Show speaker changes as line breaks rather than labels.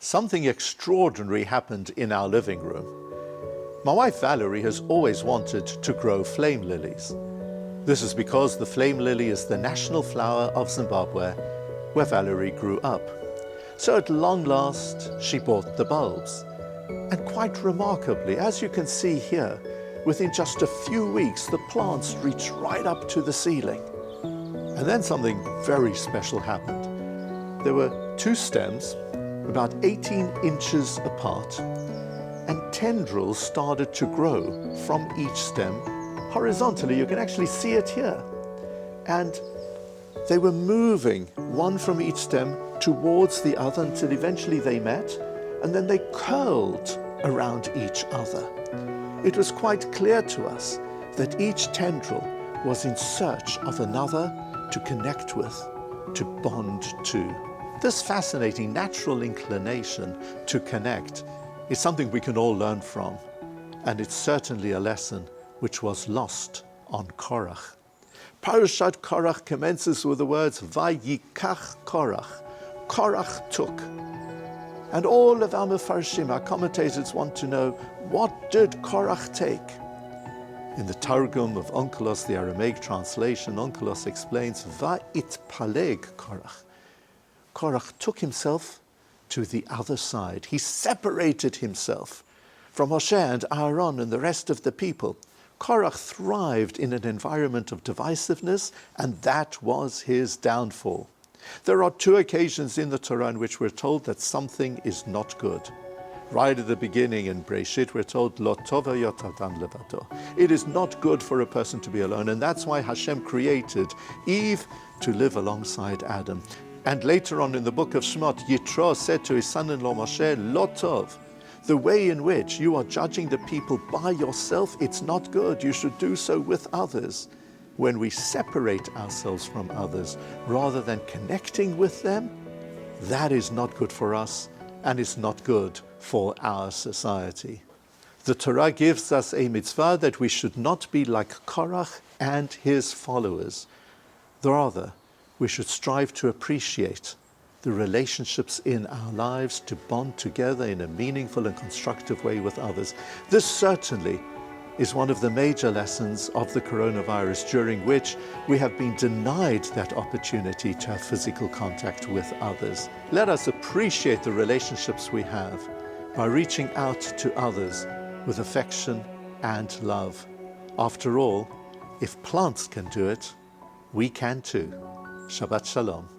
Something extraordinary happened in our living room. My wife Valerie has always wanted to grow flame lilies. This is because the flame lily is the national flower of Zimbabwe, where Valerie grew up. So at long last, she bought the bulbs. And quite remarkably, as you can see here, within just a few weeks, the plants reached right up to the ceiling. And then something very special happened. There were two stems, about 18 inches apart, and tendrils started to grow from each stem horizontally. You can actually see it here. And they were moving one from each stem towards the other until eventually they met, and then they curled around each other. It was quite clear to us that each tendril was in search of another to connect with, to bond to. This fascinating natural inclination to connect is something we can all learn from, and it's certainly a lesson which was lost on Korach. Parashat Korach commences with the words Vayikach Korach. Korach took. And all of our Mefarshim, our commentators, want to know, what did Korach take? In the Targum of Onkelos, the Aramaic translation, Onkelos explains Va'itpaleg Korach. Korach took himself to the other side. He separated himself from Moshe and Aaron and the rest of the people. Korach thrived in an environment of divisiveness, and that was his downfall. There are two occasions in the Torah in which we're told that something is not good. Right at the beginning in Breshit, we're told, Lo tova yot adam levato. It is not good for a person to be alone, and that's why Hashem created Eve to live alongside Adam. And later on in the book of Shemot, Yitro said to his son-in-law Moshe, Lo tov. The way in which you are judging the people by yourself, it's not good. You should do so with others. When we separate ourselves from others rather than connecting with them, that is not good for us and is not good for our society. The Torah gives us a mitzvah that we should not be like Korach and his followers. Rather, we should strive to appreciate the relationships in our lives, to bond together in a meaningful and constructive way with others. This certainly is one of the major lessons of the coronavirus, during which we have been denied that opportunity to have physical contact with others. Let us appreciate the relationships we have by reaching out to others with affection and love. After all, if plants can do it, we can too. Shabbat Shalom.